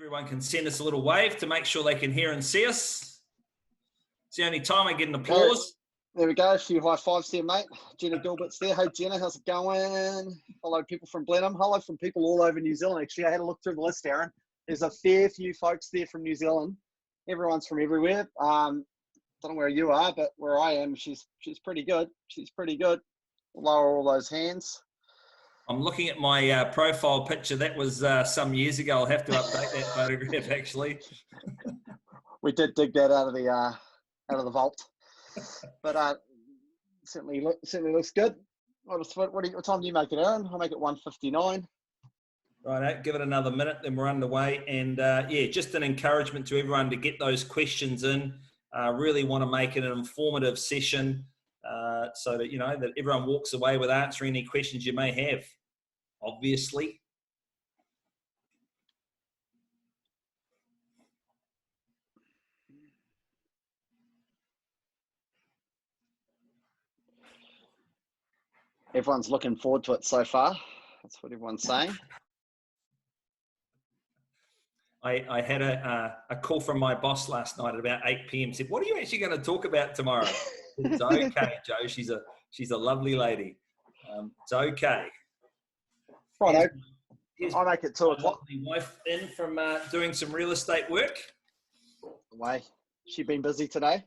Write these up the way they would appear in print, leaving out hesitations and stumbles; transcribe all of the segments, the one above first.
Everyone can send us a little wave to make sure they can hear and see us. It's the only time I get an applause. There we go. A few high fives there, mate. Jenna Gilbert's there. Hey, Jenna, how's it going? Hello, people from Blenheim. Hello from people all over New Zealand. Actually, I had a look through the list, Aaron. There's a fair few folks there from New Zealand. Everyone's from everywhere. Don't know where you are, but where I am, she's pretty good. She's pretty good. Lower all those hands. I'm looking at my profile picture. That was some years ago. I'll have to update that photograph, actually. We did dig that out of the vault. But certainly looks good. What time do you make it, Aaron? I make it 1:59. Right, give it another minute, then we're underway. And yeah, just an encouragement to everyone to get those questions in. Really want to make it an informative session so that, that everyone walks away with answering any questions you may have, obviously. Everyone's looking forward to it so far. That's what everyone's saying. I had a call from my boss last night at about 8 p.m. Said, "What are you actually going to talk about tomorrow?" It's okay, Joe. She's a lovely lady. It's okay. Right, I'll make it 2 o'clock. My wife in from doing some real estate work. Away. She been busy today?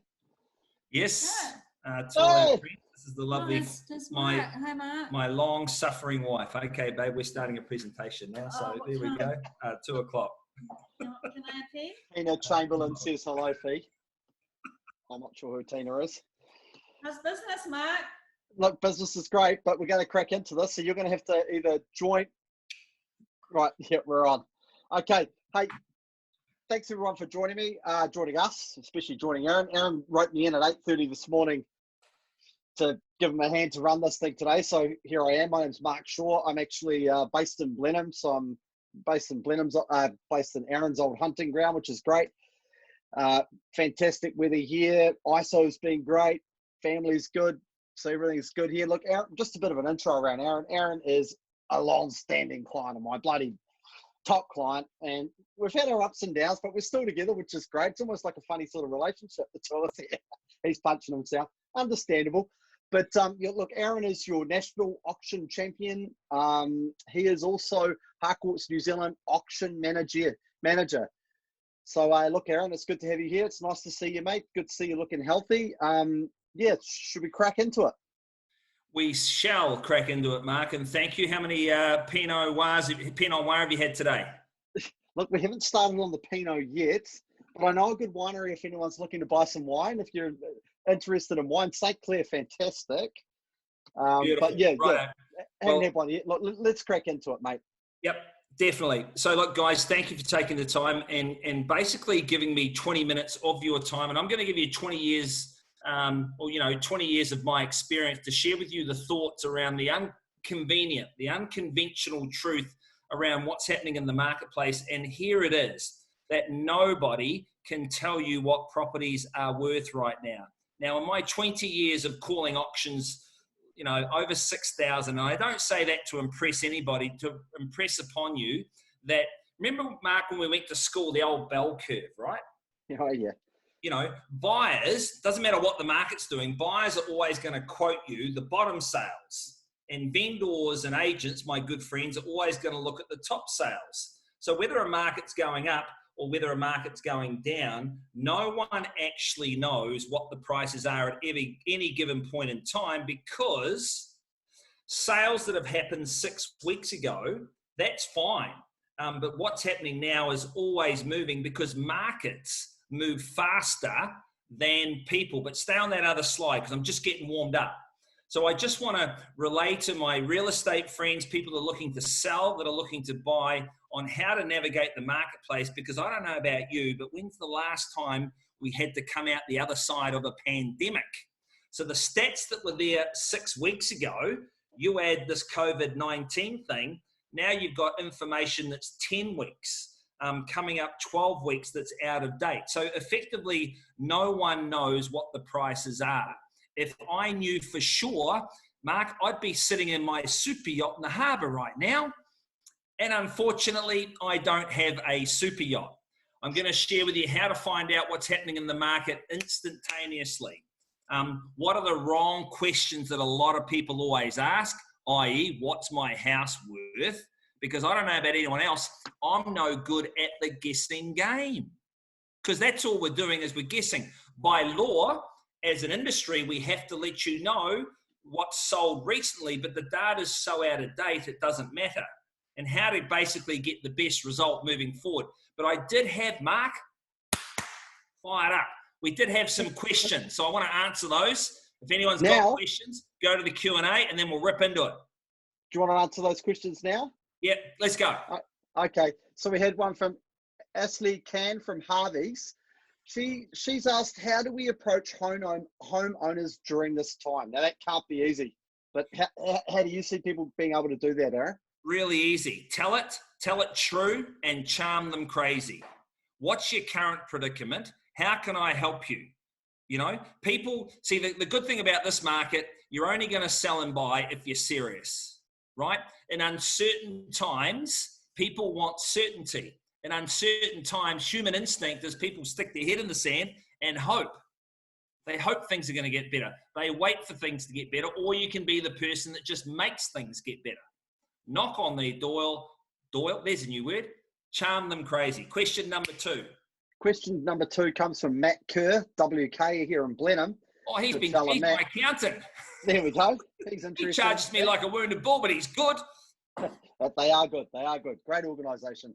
Yes. Hey. This is the lovely, my long-suffering wife. Okay, babe, we're starting a presentation now, so there we go. 2 o'clock. Can I have tea? Tina Chamberlain says hello, Fee. I'm not sure who Tina is. How's business, Mark? Look, business is great, but we're going to crack into this. So you're going to have to either join. Right, yeah, we're on. Okay, hey, thanks everyone for joining me, joining us, especially joining Aaron. Aaron wrote me in at 8:30 this morning to give him a hand to run this thing today. So here I am. My name's Mark Shaw. I'm actually based in Blenheim. So I'm based in Aaron's old hunting ground, which is great. Fantastic weather here. ISO's been great. Family's good. So everything's good here. Look, Aaron, just a bit of an intro around Aaron. Aaron is a long-standing client of mine, bloody top client. And we've had our ups and downs, but we're still together, which is great. It's almost like a funny sort of relationship, the two of us here. He's punching himself. Understandable. But look, Aaron is your national auction champion. He is also Harcourt's New Zealand auction manager. So look, Aaron, it's good to have you here. It's nice to see you, mate. Good to see you looking healthy. Yeah, should we crack into it? We shall crack into it, Mark, and thank you. How many Pinot Noirs have you had today? Look, we haven't started on the Pinot yet, but I know a good winery if anyone's looking to buy some wine. If you're interested in wine, St. Clair, fantastic. But yeah, right. Haven't had one yet. Look, let's crack into it, mate. Yep, definitely. So look, guys, thank you for taking the time and basically giving me 20 minutes of your time. And I'm going to give you 20 years 20 years of my experience to share with you the thoughts around the unconventional truth around what's happening in the marketplace. And here it is, that nobody can tell you what properties are worth right now. Now, in my 20 years of calling auctions, over 6,000, and I don't say that to impress anybody, to impress upon you that, remember, Mark, when we went to school, the old bell curve, right? Oh, yeah. Buyers, doesn't matter what the market's doing, buyers are always going to quote you the bottom sales. And vendors and agents, my good friends, are always going to look at the top sales. So whether a market's going up or whether a market's going down, no one actually knows what the prices are at any given point in time, because sales that have happened 6 weeks ago, that's fine. But what's happening now is always moving, because markets move faster than people. But stay on that other slide, because I'm just getting warmed up. So I just want to relay to my real estate friends, people that are looking to sell, that are looking to buy, on how to navigate the marketplace, because I don't know about you, but when's the last time we had to come out the other side of a pandemic? So the stats that were there 6 weeks ago, you add this COVID-19 thing, now you've got information that's 10 weeks. Coming up 12 weeks that's out of date. So effectively, no one knows what the prices are. If I knew for sure, Mark, I'd be sitting in my super yacht in the harbour right now. And unfortunately, I don't have a super yacht. I'm going to share with you how to find out what's happening in the market instantaneously. What are the wrong questions that a lot of people always ask, i.e., what's my house worth? Because I don't know about anyone else, I'm no good at the guessing game. Because that's all we're doing is we're guessing. By law, as an industry, we have to let you know what's sold recently, but the data's so out of date, it doesn't matter. And how to basically get the best result moving forward. But I did have, Mark, fired up. We did have some questions, so I want to answer those. If anyone's got questions, go to the Q&A and then we'll rip into it. Do you want to answer those questions now? Yeah, let's go. Okay, so we had one from Ashley Can from Harvey's. She's asked, how do we approach homeowners during this time? Now, that can't be easy, but how do you see people being able to do that, Aaron? Really easy. Tell it true, and charm them crazy. What's your current predicament? How can I help you? You know, people see the good thing about this market, you're only going to sell and buy if you're serious, right? In uncertain times, people want certainty. In uncertain times, human instinct is people stick their head in the sand and hope. They hope things are going to get better. They wait for things to get better, or you can be the person that just makes things get better. Knock on their door, there's a new word, charm them crazy. Question number 2. Question number 2 comes from Matt Kerr, WK here in Blenheim. Oh, he's my accountant. There we go. He's interesting. He charges me like a wounded bull, but he's good. But they are good. They are good. Great organisation.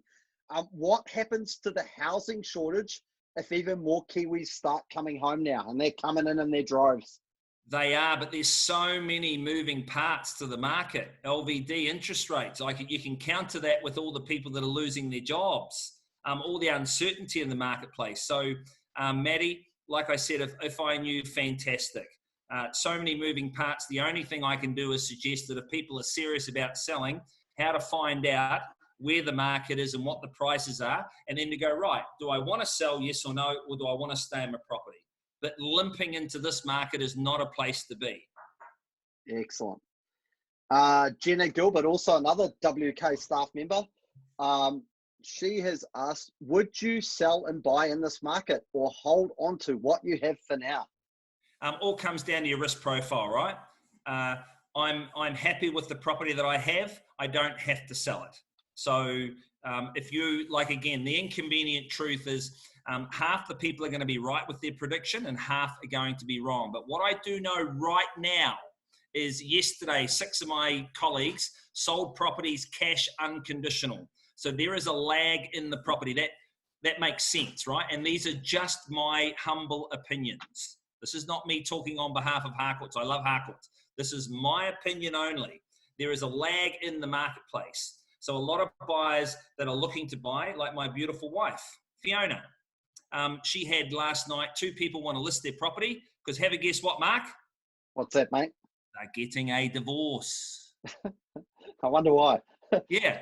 What happens to the housing shortage if even more Kiwis start coming home now and they're coming in their droves? They are, but there's so many moving parts to the market. LVD, interest rates, you can counter that with all the people that are losing their jobs, all the uncertainty in the marketplace. So, Maddie, like I said, if I knew, fantastic. So many moving parts. The only thing I can do is suggest that if people are serious about selling, how to find out where the market is and what the prices are, and then to go, right, do I want to sell, yes or no, or do I want to stay in my property? But limping into this market is not a place to be. Excellent. Jenna Gilbert, also another WK staff member. She has asked, would you sell and buy in this market or hold on to what you have for now? All comes down to your risk profile, right? I'm happy with the property that I have. I don't have to sell it. So if you, like, again, the inconvenient truth is half the people are going to be right with their prediction and half are going to be wrong. But what I do know right now is yesterday, 6 of my colleagues sold properties cash unconditional. So there is a lag in the property. That makes sense, right? And these are just my humble opinions. This is not me talking on behalf of Harcourts. I love Harcourts. This is my opinion only. There is a lag in the marketplace. So a lot of buyers that are looking to buy, like my beautiful wife, Fiona, she had last night 2 people want to list their property because have a guess what, Mark? What's that, mate? They're getting a divorce. I wonder why. Yeah.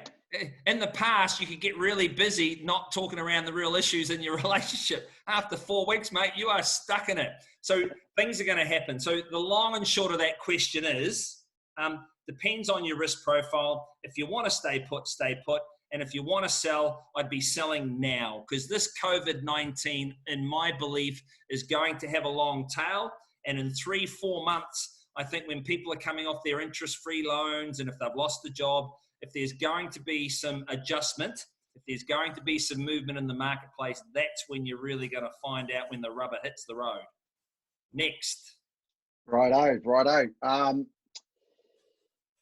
In the past, you could get really busy not talking around the real issues in your relationship. After 4 weeks, mate, you are stuck in it. So things are going to happen. So the long and short of that question is, depends on your risk profile. If you want to stay put, stay put. And if you want to sell, I'd be selling now because this COVID-19, in my belief, is going to have a long tail. And in 3-4 months, I think when people are coming off their interest-free loans and if they've lost a job, if there's going to be some adjustment, if there's going to be some movement in the marketplace, that's when you're really going to find out when the rubber hits the road. Next. Righto.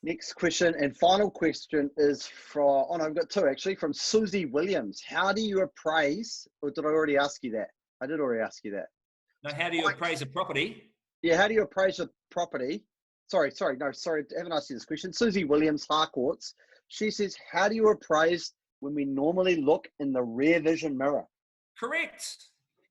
Next question and final question is from, I've got 2 actually, from Susie Williams. How do you appraise, or did I already ask you that? I did already ask you that. No, how do you appraise a property? Yeah, how do you appraise a property? Sorry, I haven't asked you this question. Susie Williams, Harcourts. She says, how do you appraise when we normally look in the rear vision mirror? Correct.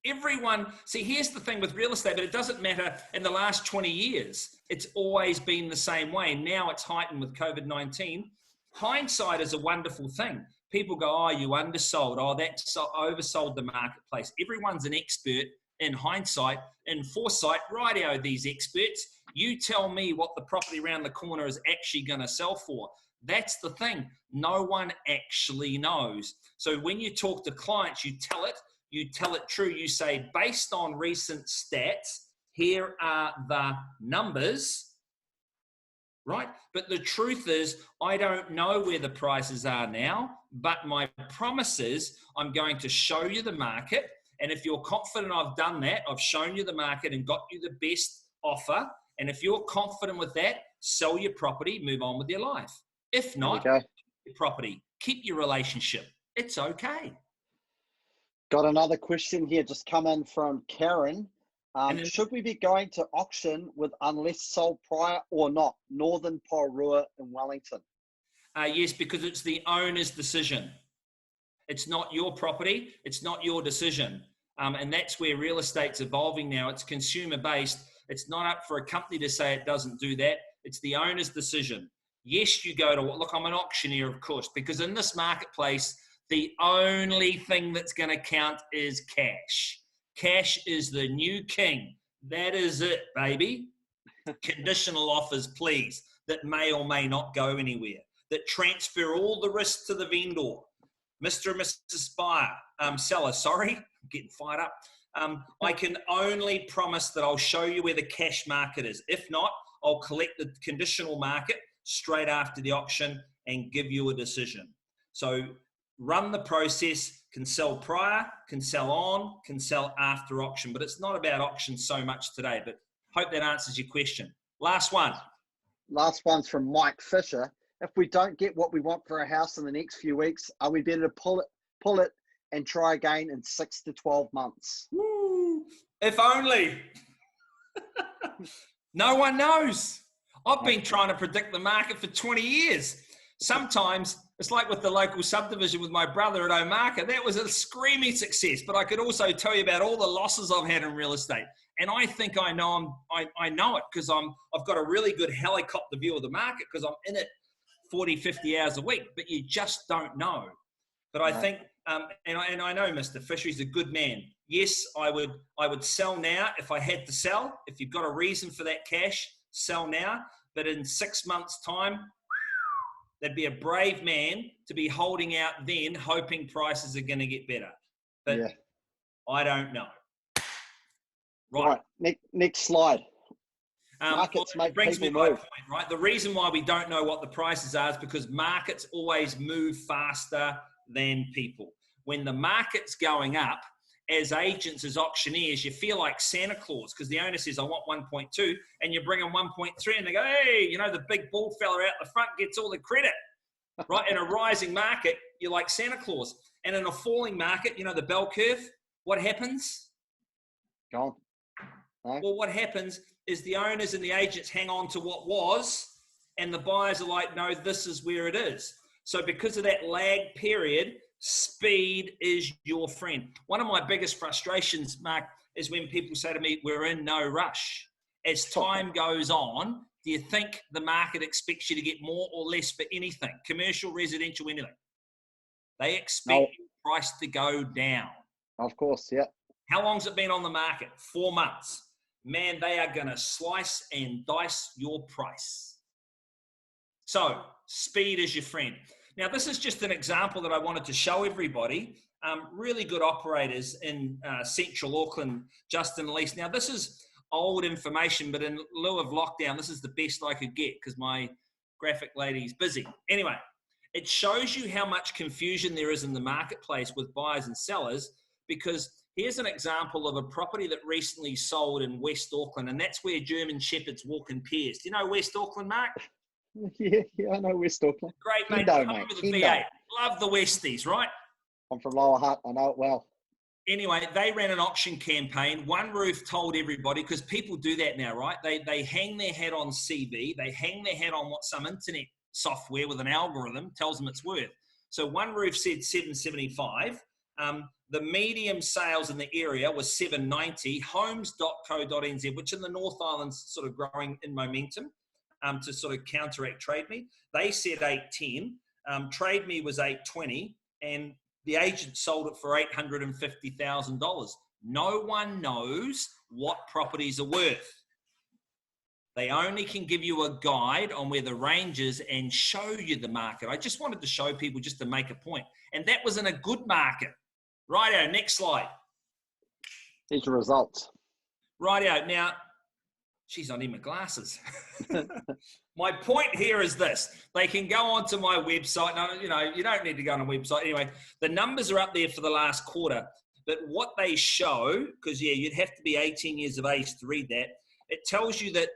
Everyone, see, here's the thing with real estate, but it doesn't matter in the last 20 years. It's always been the same way. Now it's heightened with COVID-19. Hindsight is a wonderful thing. People go, oh, you undersold. Oh, that's oversold the marketplace. Everyone's an expert in hindsight, in foresight. Rightio, these experts. You tell me what the property around the corner is actually going to sell for. That's the thing. No one actually knows. So when you talk to clients, you tell it true. You say, based on recent stats, here are the numbers, right? But the truth is, I don't know where the prices are now, but my promise is I'm going to show you the market. And if you're confident I've done that, I've shown you the market and got you the best offer. And if you're confident with that, sell your property, move on with your life. If not, keep your property, keep your relationship. It's okay. Got another question here just come in from Karen. Should we be going to auction with unless sold prior or not? Northern Porirua in Wellington. Yes, because it's the owner's decision. It's not your property. It's not your decision. And that's where real estate's evolving now. It's consumer-based. It's not up for a company to say it doesn't do that. It's the owner's decision. Yes, you go to, look, I'm an auctioneer, of course, because in this marketplace, the only thing that's going to count is cash. Cash is the new king. That is it, baby. Conditional offers, please, that may or may not go anywhere, that transfer all the risk to the vendor. Mr. and Mrs. Buyer, seller, sorry, I'm getting fired up. I can only promise that I'll show you where the cash market is. If not, I'll collect the conditional market straight after the auction and give you a decision. So run the process, can sell prior, can sell on, can sell after auction, but it's not about auction so much today, but hope that answers your question. Last one. Last one's from Mike Fisher. If we don't get what we want for a house in the next few weeks, are we better to pull it and try again in 6 to 12 months? Woo. If only. No one knows. I've been trying to predict the market for 20 years. Sometimes it's like with the local subdivision with my brother at Omaka. That was a screaming success, but I could also tell you about all the losses I've had in real estate. And I think I know it because I've got a really good helicopter view of the market because I'm in it 40, 50 hours a week, but you just don't know. But I think, and I know Mr. Fisher, he's a good man. Yes, I would sell now if I had to sell. If you've got a reason for that cash, sell now. But in 6 months' time, there'd be a brave man to be holding out then, hoping prices are going to get better. But yeah. I don't know. Right. Next slide. Markets make brings people me to my move. point, right? The reason why we don't know what the prices are is because markets always move faster than people. When the market's going up, as agents, as auctioneers, you feel like Santa Claus because the owner says, I want 1.2, and you bring them 1.3, and they go, hey, the big bald fella out the front gets all the credit, right? In a rising market, you're like Santa Claus. And in a falling market, the bell curve, what happens? Gone. No? Well, what happens is the owners and the agents hang on to what was, and the buyers are like, no, this is where it is. So because of that lag period, speed is your friend. One of my biggest frustrations, Mark, is when people say to me, we're in no rush. As time goes on, do you think the market expects you to get more or less for anything? Commercial, residential, anything. They expect price to go down. Of course, yeah. How long's it been on the market? 4 months. Man, they are going to slice and dice your price. So, speed is your friend. Now, this is just an example that I wanted to show everybody. Really good operators in central Auckland, Justin and Lise. Now, this is old information, but in lieu of lockdown, this is the best I could get because my graphic lady's busy. Anyway, it shows you how much confusion there is in the marketplace with buyers and sellers, because here's an example of a property that recently sold in West Auckland, and that's where German Shepherds walk in pairs. Do you know West Auckland, Mark? Yeah, I know West Auckland. Great, mate. Home Of the V8. Love the Westies, right? I'm from Lower Hutt. I know it well. Anyway, they ran an auction campaign. One Roof told everybody, because people do that now, right? They hang their hat on CV. They hang their hat on what some internet software with an algorithm tells them it's worth. So One Roof said 775. The medium sales in the area was 790. Homes.co.nz, which in the North Island's sort of growing in momentum to sort of counteract Trade Me. They said 810. Trade Me was 820. And the agent sold it for $850,000. No one knows what properties are worth. They only can give you a guide on where the range is and show you the market. I just wanted to show people just to make a point. And that was in a good market. Righto, next slide. Here's your results. Righto, now, geez, I need my glasses. My point here is this. They can go onto my website. No, you don't need to go on a website. Anyway, the numbers are up there for the last quarter. But what they show, because, yeah, you'd have to be 18 years of age to read that, it tells you that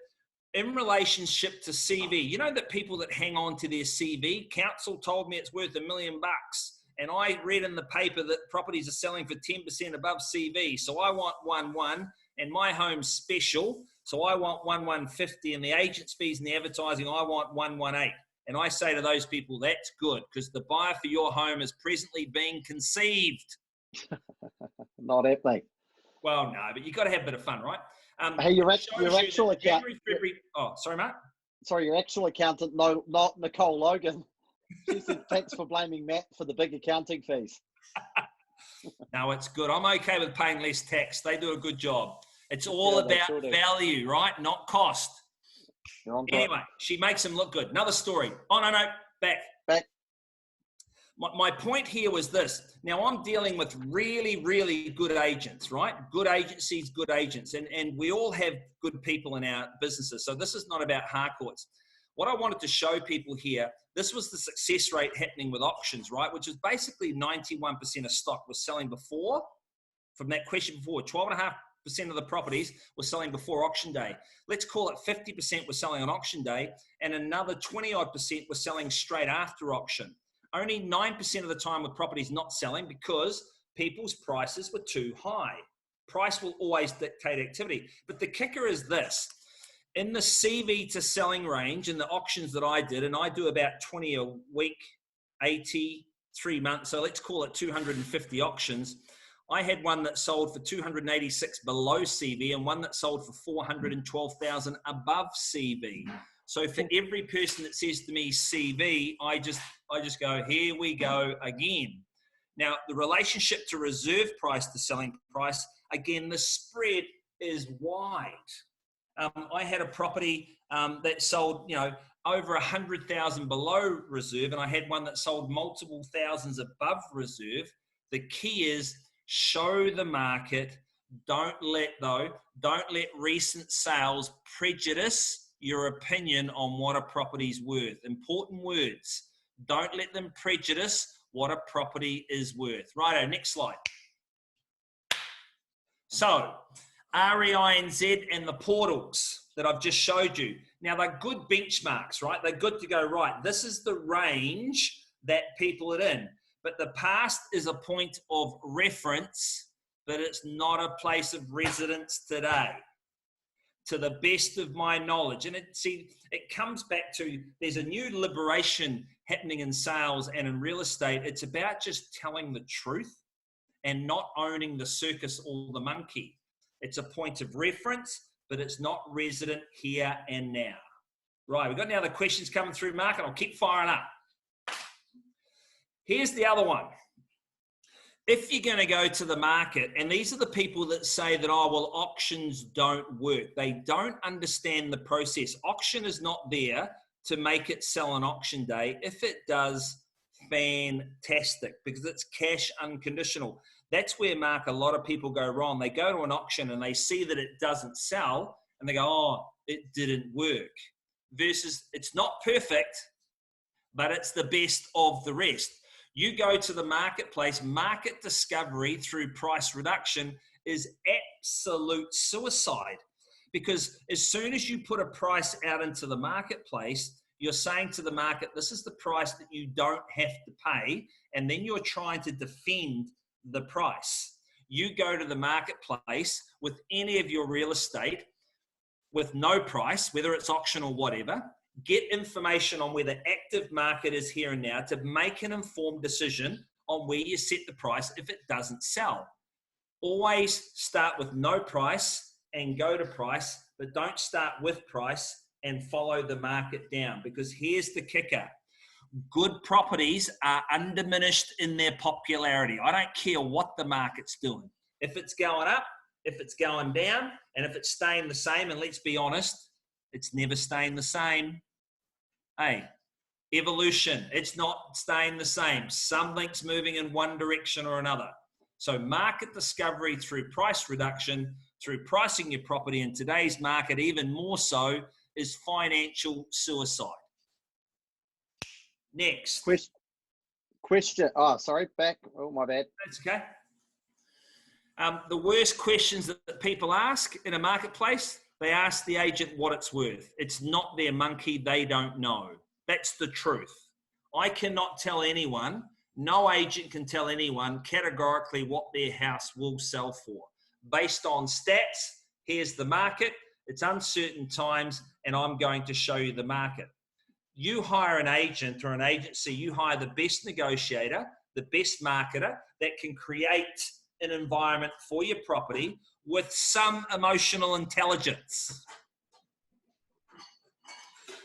in relationship to CV, you know that people that hang on to their CV, council told me it's worth $1 million. And I read in the paper that properties are selling for 10% above CV. So I want 1.1 and my home's special. So I want 1.150 and the agent's fees and the advertising, I want 1.18. And I say to those people, that's good because the buyer for your home is presently being conceived. Not happening. Well, no, but you've got to have a bit of fun, right? Hey, your actual accountant. Oh, sorry, Mark. Sorry, your actual accountant, no, not Nicole Logan. She said, thanks for blaming Matt for the big accounting fees. No, it's good. I'm okay with paying less tax. They do a good job. It's all about value, right? Not cost. Anyway, she makes them look good. Another story. Oh, no, back. My point here was this. Now, I'm dealing with really, really good agents, right? Good agencies, good agents. And we all have good people in our businesses. So this is not about Harcourts. What I wanted to show people here, this was the success rate happening with auctions, right? Which is basically 91% of stock was selling before, from that question before, 12.5% of the properties were selling before auction day. Let's call it 50% were selling on auction day, and another 20-odd% were selling straight after auction. Only 9% of the time were properties not selling because people's prices were too high. Price will always dictate activity. But the kicker is this. In the CV to selling range, in the auctions that I did, and I do about 20 a week, 83 months, so let's call it 250 auctions. I had one that sold for 286 below CV and one that sold for 412,000 above CV. So for every person that says to me CV, I just go, here we go again. Now, the relationship to reserve price to selling price, again, the spread is wide. I had a property that sold, over 100,000 below reserve, and I had one that sold multiple thousands above reserve. The key is show the market. Don't let recent sales prejudice your opinion on what a property's worth. Important words. Don't let them prejudice what a property is worth. Righto, next slide. So, REINZ and the portals that I've just showed you. Now, they're good benchmarks, right? They're good to go, right, this is the range that people are in. But the past is a point of reference, but it's not a place of residence today, to the best of my knowledge. And it comes back to, there's a new liberation happening in sales and in real estate. It's about just telling the truth and not owning the circus or the monkey. It's a point of reference, but it's not resident here and now. Right, we've got any other questions coming through, Mark, and I'll keep firing up. Here's the other one. If you're going to go to the market, and these are the people that say that, oh, well, auctions don't work. They don't understand the process. Auction is not there to make it sell on auction day. If it does, fantastic, because it's cash unconditional. That's where, Mark, a lot of people go wrong. They go to an auction and they see that it doesn't sell and they go, oh, it didn't work. Versus it's not perfect, but it's the best of the rest. You go to the marketplace, market discovery through price reduction is absolute suicide, because as soon as you put a price out into the marketplace, you're saying to the market, this is the price that you don't have to pay, and then you're trying to defend the price. You go to the marketplace with any of your real estate with no price, whether it's auction or whatever, get information on where the active market is here and now to make an informed decision on where you set the price if it doesn't sell. Always start with no price and go to price, but don't start with price and follow the market down, because here's the kicker. Good properties are undiminished in their popularity. I don't care what the market's doing. If it's going up, if it's going down, and if it's staying the same, and let's be honest, It's never staying the same. Hey, evolution, it's not staying the same. Something's moving in one direction or another. So market discovery through price reduction, through pricing your property in today's market, even more so, is financial suicide. Next. Question. Oh, sorry. Back. Oh, my bad. That's okay. The worst questions that people ask in a marketplace, they ask the agent what it's worth. It's not their monkey. They don't know. That's the truth. I cannot tell anyone, no agent can tell anyone categorically what their house will sell for. Based on stats, here's the market. It's uncertain times, and I'm going to show you the market. You hire an agent or an agency, you hire the best negotiator, the best marketer that can create an environment for your property with some emotional intelligence.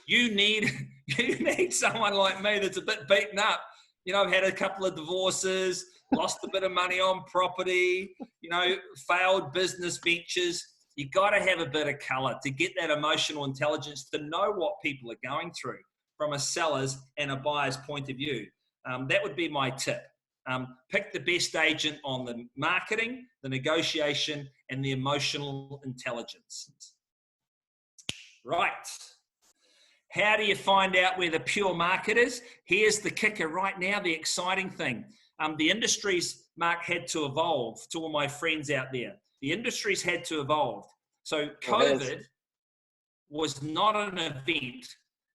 You need someone like me that's a bit beaten up. You know, I've had a couple of divorces, lost a bit of money on property, you know, failed business ventures. You got to have a bit of color to get that emotional intelligence to know what people are going through from a seller's and a buyer's point of view. That would be my tip. Pick the best agent on the marketing, the negotiation, and the emotional intelligence. Right. How do you find out where the pure market is? Here's the kicker right now, the exciting thing. The industries, Mark, had to evolve. To all my friends out there, the industries had to evolve. So COVID was not an event.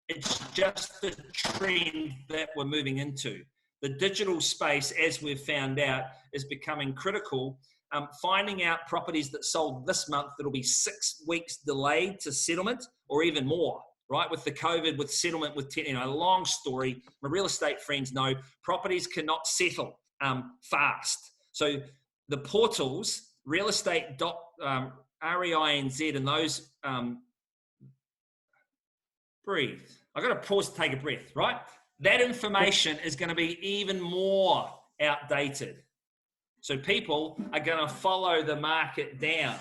It's just the trend that we're moving into. The digital space, as we've found out, is becoming critical. Finding out properties that sold this month that'll be 6 weeks delayed to settlement or even more, right? With the COVID, with settlement, with, you know, a long story. My real estate friends know properties cannot settle fast. So the portals, real estate REINZ, and those, breathe. I've got to pause to take a breath, right? That information is going to be even more outdated. So people are going to follow the market down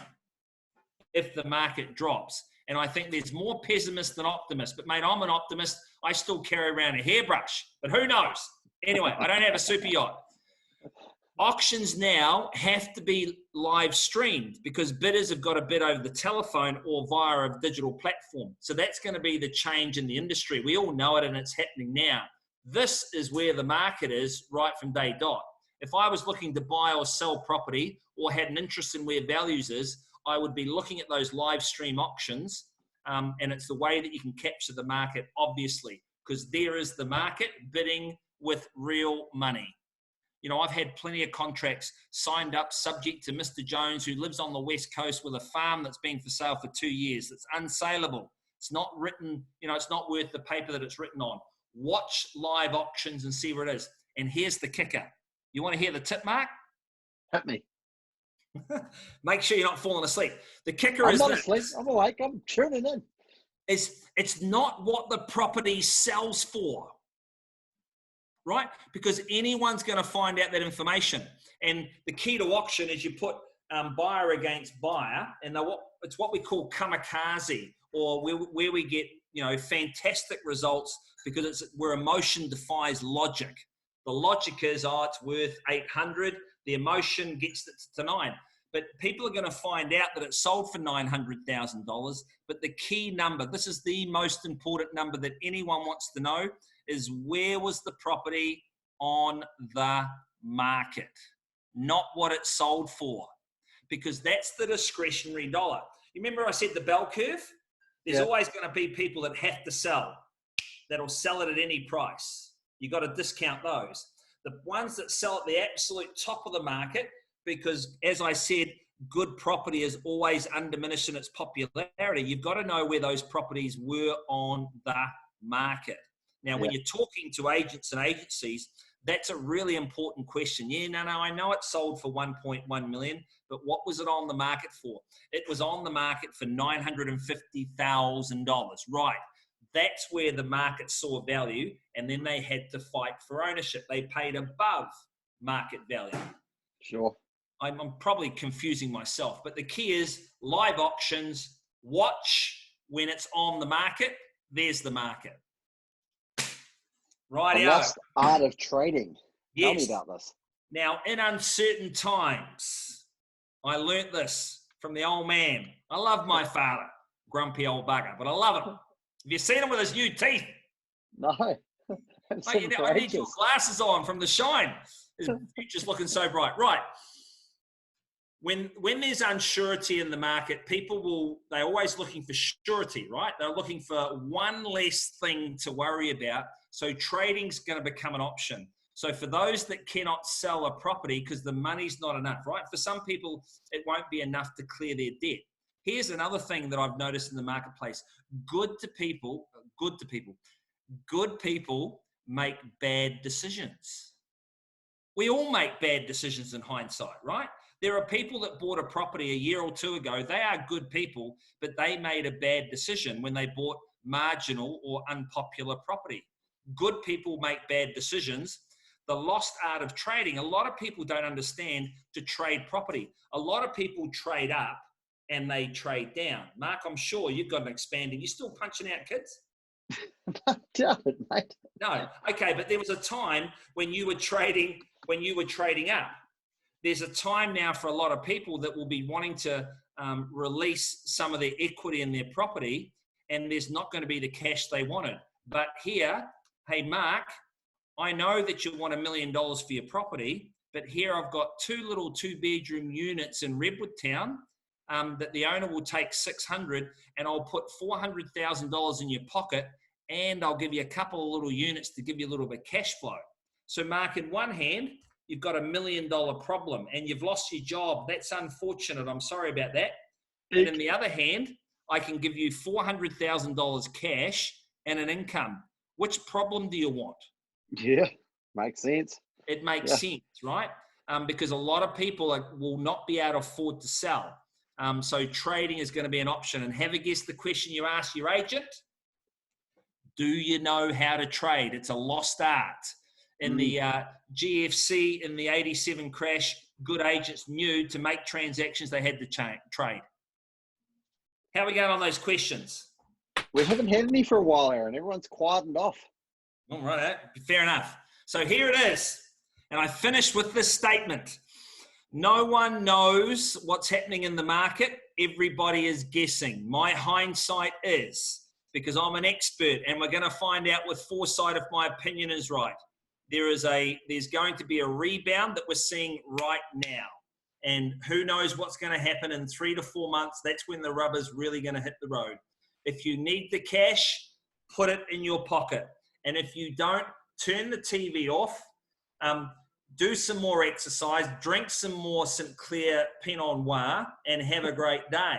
if the market drops. And I think there's more pessimists than optimists. But mate, I'm an optimist. I still carry around a hairbrush, but who knows? Anyway, I don't have a super yacht. Auctions now have to be live streamed because bidders have got to bid over the telephone or via a digital platform. So that's going to be the change in the industry. We all know it and it's happening now. This is where the market is right from day dot. If I was looking to buy or sell property or had an interest in where values is, I would be looking at those live stream auctions. And it's the way that you can capture the market, obviously, because there is the market bidding with real money. You know, I've had plenty of contracts signed up subject to Mr. Jones, who lives on the West Coast with a farm that's been for sale for 2 years. It's unsaleable. It's not written, you know, it's not worth the paper that it's written on. Watch live auctions and see where it is. And here's the kicker. You want to hear the tip, Mark? Hit me. Make sure you're not falling asleep. The kicker I'm is not this. asleep. I'm awake. I'm tuning in. It's not what the property sells for, right? Because anyone's going to find out that information. And the key to auction is you put buyer against buyer, and it's what we call kamikaze, or where we get, you know, fantastic results because it's where emotion defies logic. The logic is, oh, it's worth 800. The emotion gets it to 9. But people are going to find out that it sold for $900,000. But the key number, this is the most important number that anyone wants to know, is where was the property on the market, not what it sold for, because that's the discretionary dollar. You remember I said the bell curve? There's always going to be people that have to sell, that'll sell it at any price. You got to discount those. The ones that sell at the absolute top of the market, because as I said, good property is always undiminished in its popularity. You've got to know where those properties were on the market. Now, when you're talking to agents and agencies, that's a really important question. Yeah, no, I know it sold for 1.1 million, but what was it on the market for? It was on the market for $950,000, right? That's where the market saw value, and then they had to fight for ownership. They paid above market value. Sure. I'm probably confusing myself, but the key is live auctions, watch when it's on the market, there's the market. The Right. lost art of trading. Tell me Yes. about this. Now, in uncertain times, I learnt this from the old man. I love my father, grumpy old bugger, but I love him. Have you seen him with his new teeth? No. Mate, I need your glasses on from the shine. His future's looking so bright. Right. When there's unsurety in the market, they're always looking for surety, right? They're looking for one less thing to worry about. So trading's going to become an option. So for those that cannot sell a property because the money's not enough, right? For some people, it won't be enough to clear their debt. Here's another thing that I've noticed in the marketplace. Good people make bad decisions. We all make bad decisions in hindsight, right? There are people that bought a property a year or two ago. They are good people, but they made a bad decision when they bought marginal or unpopular property. Good people make bad decisions. The lost art of trading, a lot of people don't understand to trade property. A lot of people trade up and they trade down. Mark, I'm sure you've got an expanding. You still punching out kids? Doubt it, mate. No. Okay, but there was a time when you were trading up. There's a time now for a lot of people that will be wanting to release some of their equity in their property, and there's not going to be the cash they wanted. But here, hey, Mark, I know that you want $1 million for your property, but here I've got 2 little 2-bedroom units in Redwood Town that the owner will take $600, and I'll put $400,000 in your pocket, and I'll give you a couple of little units to give you a little bit of cash flow. So Mark, in one hand, you've got $1 million problem and you've lost your job. That's unfortunate. I'm sorry about that. And in the other hand, I can give you $400,000 cash and an income. Which problem do you want? Yeah, makes sense. It makes sense, right? Because a lot of people will not be able to afford to sell. So trading is going to be an option. And have a guess the question you ask your agent. Do you know how to trade? It's a lost art. In the GFC, in the 87 crash, good agents knew to make transactions, they had to trade. How are we going on those questions? We haven't had any for a while, Aaron. Everyone's quietened off. All right, fair enough. So here it is. And I finished with this statement. No one knows what's happening in the market. Everybody is guessing. My hindsight is, because I'm an expert, and we're going to find out with foresight if my opinion is right. There's going to be a rebound that we're seeing right now. And who knows what's going to happen in 3 to 4 months. That's when the rubber's really going to hit the road. If you need the cash, put it in your pocket. And if you don't, turn the TV off, do some more exercise, drink some more St. Clair Pinot Noir, and have a great day.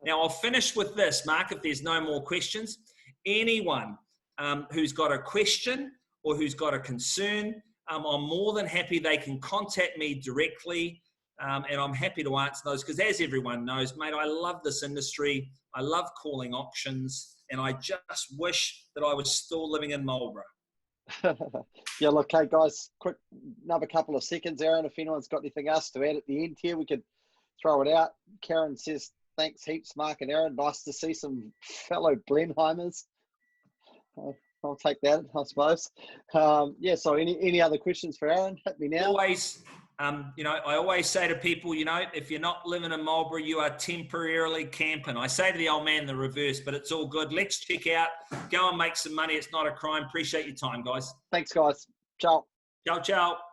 Now, I'll finish with this, Mark, if there's no more questions. Anyone who's got a question or who's got a concern, I'm more than happy they can contact me directly, and I'm happy to answer those because, as everyone knows, mate, I love this industry. I love calling auctions, and I just wish that I was still living in Marlborough. Yeah, look, hey, guys, quick, another couple of seconds, Aaron. If anyone's got anything else to add at the end here, we could throw it out. Karen says, thanks heaps, Mark and Aaron. Nice to see some fellow Blenheimers. I'll take that, I suppose. So any other questions for Aaron? Hit me now. Always, I always say to people, if you're not living in Marlborough, you are temporarily camping. I say to the old man the reverse, but it's all good. Let's check out, go and make some money. It's not a crime. Appreciate your time, guys. Thanks, guys. Ciao. Ciao, ciao.